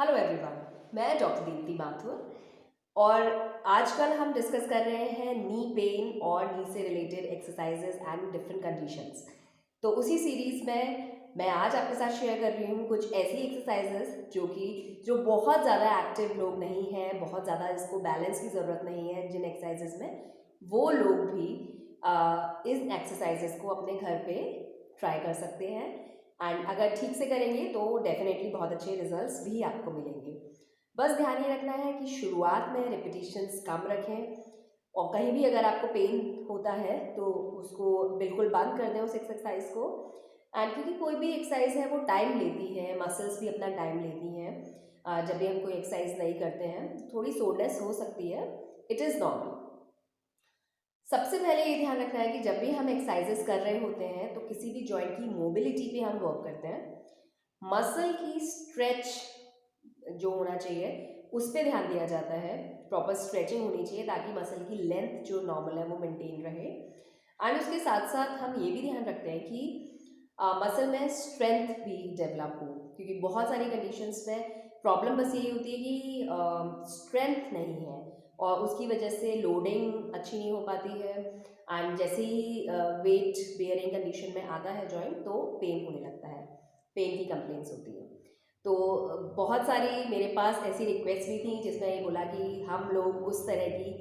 Hello everyone, मैं doctor Deepti Mathur और आजकल हम डिस्कस कर रहे हैं नी पेन और नी से related exercises and different conditions. तो उसी सीरीज में मैं आज आपके साथ शेयर कर रही हूँ कुछ ऐसी एक्सरसाइजेज जो बहुत ज़्यादा एक्टिव लोग नहीं हैं, बहुत ज़्यादा इसको बैलेंस की ज़रूरत नहीं है जिन एक्सरसाइजेज में, वो लोग भी इन एक्सरसाइजेज को अपने घर पे ट्राई कर सकते हैं एंड अगर ठीक से करेंगे तो डेफिनेटली बहुत अच्छे रिजल्ट्स भी आपको मिलेंगे। बस ध्यान ये रखना है कि शुरुआत में रिपीटिशंस कम रखें और कहीं भी अगर आपको पेन होता है तो उसको बिल्कुल बंद कर दें उस एक्सरसाइज को। एंड क्योंकि कोई भी एक्सरसाइज है वो टाइम लेती है, मसल्स भी अपना टाइम लेती हैं। जब भी हम कोई एक्सरसाइज नहीं करते हैं थोड़ी सोरनेस हो सकती है, इट इज़ नॉर्मल। सबसे पहले ये ध्यान रखना है कि जब भी हम एक्सरसाइजेस कर रहे होते हैं तो किसी भी जॉइंट की मोबिलिटी पे हम वर्क करते हैं, मसल की स्ट्रेच जो होना चाहिए उस पर ध्यान दिया जाता है। प्रॉपर स्ट्रेचिंग होनी चाहिए ताकि मसल की लेंथ जो नॉर्मल है वो मेंटेन रहे। एंड उसके साथ साथ हम ये भी ध्यान रखते हैं कि मसल में स्ट्रेंथ भी डेवलप हो, क्योंकि बहुत सारी कंडीशंस में प्रॉब्लम बस यही होती है कि स्ट्रेंथ नहीं है और उसकी वजह से लोडिंग अच्छी नहीं हो पाती है। एंड जैसे ही वेट बेयरिंग कंडीशन में आता है जॉइंट तो पेन होने लगता है, पेन की कंप्लेंट्स होती है। तो बहुत सारी मेरे पास ऐसी रिक्वेस्ट भी थी जिसमें ये बोला कि हम लोग उस तरह की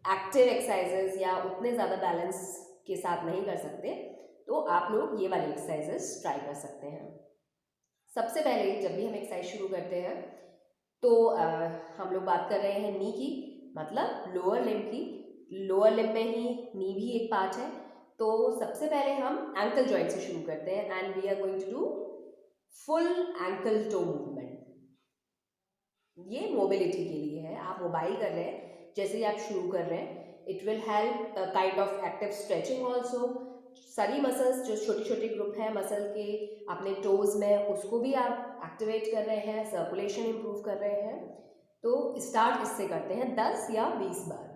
एक्टिव एक्सरसाइजेज या उतने ज़्यादा बैलेंस के साथ नहीं कर सकते, तो आप लोग ये वाली एक्सरसाइजेस ट्राई कर सकते हैं। सबसे पहले जब भी हम एक्सरसाइज शुरू करते हैं तो हम लोग बात कर रहे हैं नी की, मतलब लोअर लिम्ब की। लोअर लिम्ब में ही नी भी एक पार्ट है। तो सबसे पहले हम एंकल जॉइंट से शुरू करते हैं and we are going to do full ankle toe movement. ये मोबिलिटी के लिए है, आप मोबाइल कर रहे हैं, जैसे ही आप शुरू कर रहे हैं it will help kind of active stretching also. सारी मसल्स जो छोटे छोटे ग्रुप हैं मसल के अपने टोज में, उसको भी आप एक्टिवेट कर रहे हैं, सर्कुलेशन इंप्रूव कर रहे हैं। तो स्टार्ट इससे करते हैं 10 या 20 बार।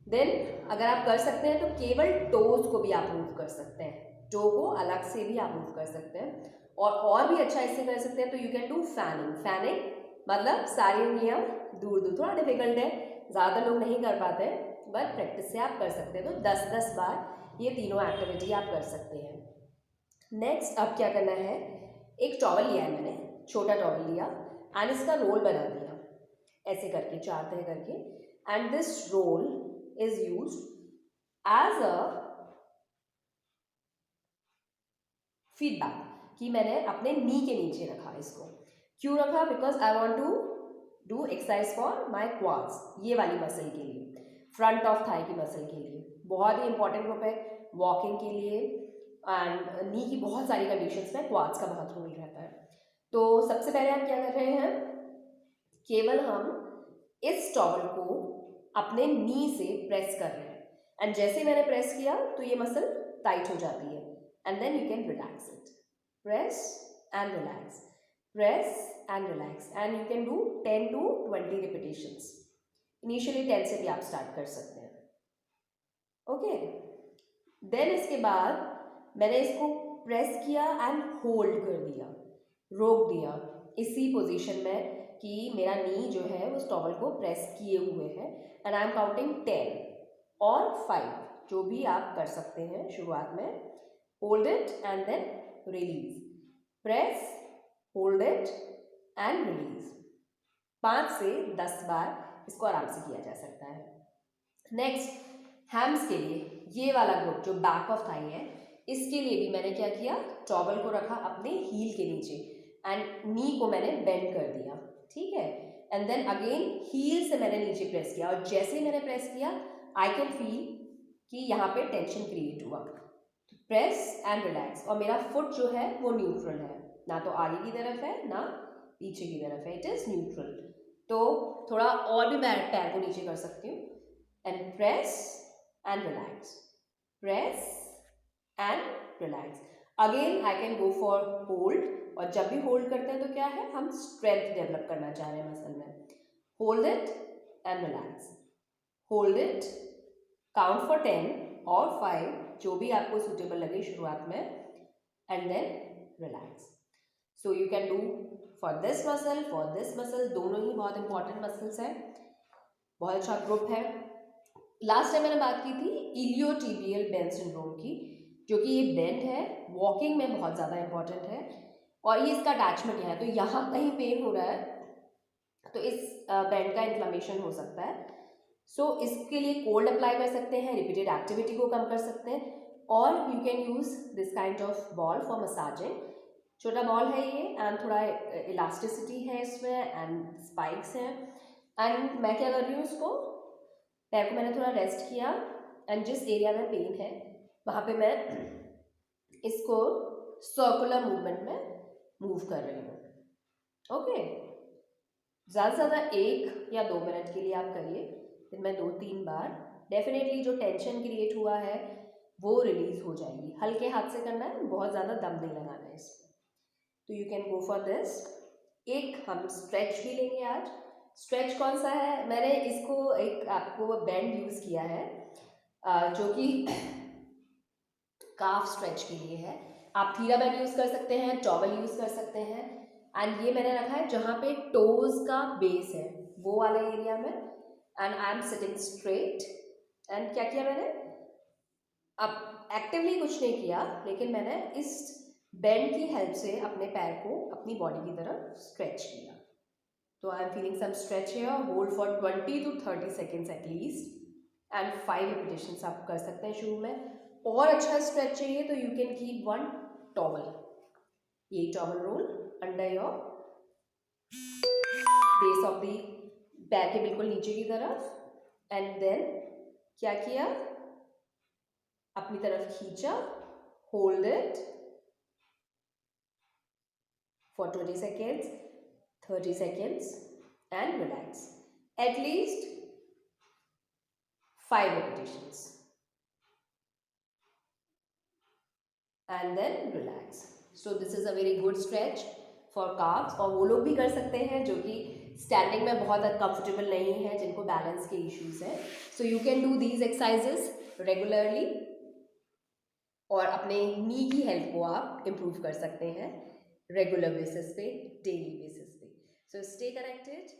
देन अगर आप कर सकते हैं तो केवल टोज को भी आप मूव कर सकते हैं, टो को अलग से भी आप मूव कर सकते हैं। और भी अच्छा इससे कर सकते हैं तो you can do fanning. Fanning मतलब सारी उंगलियां दूर दूर, थोड़ा डिफिकल्ट है, ज़्यादा लोग नहीं कर पाते हैं, बट प्रैक्टिस से आप कर सकते हैं। तो 10-10 बार ये तीनों एक्टिविटी आप कर सकते हैं। नेक्स्ट अब क्या करना है, एक टॉवल लिया है मैंने, छोटा टॉवल लिया एंड इसका रोल बना दिया ऐसे करके, चार तह करके। And this roll is use as a feedback, कि मैंने अपने नी के नीचे रखा इसको। क्यों रखा? Because I want to do exercise for my quads, ये वाली मसल के लिए, फ्रंट ऑफ थाई की मसल के लिए। बहुत ही इंपॉर्टेंट ग्रुप है वॉकिंग के लिए एंड नी की बहुत सारी कंडीशंस में क्वाड्स का बहुत रोल रहता है। तो सबसे पहले हम क्या कर रहे हैं, केवल हम इस टॉवल को अपने नी से प्रेस कर रहे हैं एंड जैसे मैंने प्रेस किया तो ये मसल टाइट हो जाती है and then you can relax it. Press and relax, press and relax, and you can do 10 to 20 repetitions. Initially 10 से भी आप स्टार्ट कर सकते हैं। ओके, देन इसके बाद मैंने इसको प्रेस किया एंड होल्ड कर दिया, रोक दिया इसी पोजीशन में कि मेरा नी जो है उस टॉवल को प्रेस किए हुए है एंड आई एम काउंटिंग 10 और 5, जो भी आप कर सकते हैं शुरुआत में। Hold it and then release, press, hold it and release. 5 से 10 बार इसको आराम से किया जा सकता है। नेक्स्ट हैम्स के लिए, ये वाला ग्रुप जो बैक ऑफ थाई है, इसके लिए भी मैंने क्या किया, टॉवल को रखा अपने हील के नीचे एंड नी को मैंने बेंड कर दिया, ठीक है। एंड देन अगेन हील से मैंने नीचे प्रेस किया और जैसे ही मैंने प्रेस किया आई कैन फील कि यहाँ पे टेंशन क्रिएट हुआ। प्रेस एंड रिलैक्स, और मेरा फुट जो है वो न्यूट्रल है, ना तो आगे की तरफ है ना पीछे की तरफ है, इट इज न्यूट्रल। तो थोड़ा और भी मैं पैर को नीचे कर सकती हूँ and press and relax, press and relax. Again I can go for hold, और जब भी होल्ड करते हैं तो क्या है, हम स्ट्रेंथ डेवलप करना चाह रहे हैं मसल में। Hold it and relax, hold it, count for 10 और 5, जो भी आपको सुटेबल लगे शुरुआत में, and then relax. So you can do for this muscle, दोनों ही बहुत इंपॉर्टेंट मसल्स हैं, बहुत अच्छा ग्रुप है। लास्ट टाइम मैंने बात की थी इलियोटिबियल बेंड सिंड्रोम की, जो कि ये बेंड है वॉकिंग में बहुत ज़्यादा इंपॉर्टेंट है, और ये इसका अटैचमेंट यहाँ है, तो यहाँ कहीं पेन हो रहा है तो इस बेंड का इन्फ्लेमेशन हो सकता है। सो इसके लिए कोल्ड अप्लाई कर सकते हैं, रिपीटेड एक्टिविटी को कम कर सकते हैं, और you can use this kind of ball for massaging. छोटा बॉल है ये, एंड थोड़ा इलास्टिसिटी है इसमें, एंड स्पाइक्स हैं। एंड मैं क्या कर रही हूँ, इसको पैर को मैंने थोड़ा रेस्ट किया, एंड जिस एरिया में पेन है वहाँ पे मैं इसको सर्कुलर मूवमेंट में मूव कर रही हूँ। ओके, ज़्यादा से ज़्यादा 1 या 2 मिनट के लिए आप करिए, दिन में 2-3 बार। डेफिनेटली जो टेंशन क्रिएट हुआ है वो रिलीज हो जाएगी। हल्के हाथ से करना है, बहुत ज़्यादा दम नहीं लगाना है इसमें। तो you can go for this. एक हम स्ट्रेच भी लेंगे आज। स्ट्रेच कौन सा है, मैंने इसको एक आपको बैंड यूज़ किया है जो कि काफ स्ट्रेच के लिए है। आप थीरा बैंड यूज़ कर सकते हैं, टॉवल यूज़ कर सकते हैं, एंड ये मैंने रखा है जहाँ पे टोज का बेस है वो वाले एरिया में, and I am sitting straight. And क्या किया मैंने, अब एक्टिवली कुछ नहीं किया, लेकिन मैंने इस बेंड की हेल्प से अपने पैर को अपनी बॉडी की तरफ स्ट्रेच किया। तो I am feeling some stretch here, hold for 20 to 30 seconds at least, and 5 repetitions आप कर सकते हैं शुरू में। और अच्छा स्ट्रेच चाहिए तो यू कैन कीप 1 टॉवल, ये towel roll under your base of the, पैर के बिल्कुल नीचे की तरफ, एंड देन क्या किया, अपनी तरफ खींचा, hold it for 20 seconds, 30 seconds, and relax. At least 5 repetitions. And then relax. So this is a very good stretch for calves, और वो लोग भी कर सकते हैं जो कि स्टैंडिंग में बहुत कंफर्टेबल नहीं है, जिनको बैलेंस के इश्यूज हैं। सो you can do these exercises regularly, और अपने नी की हेल्थ को आप इम्प्रूव कर सकते हैं रेगुलर बेसिस पे, डेली बेसिस पे। So stay connected.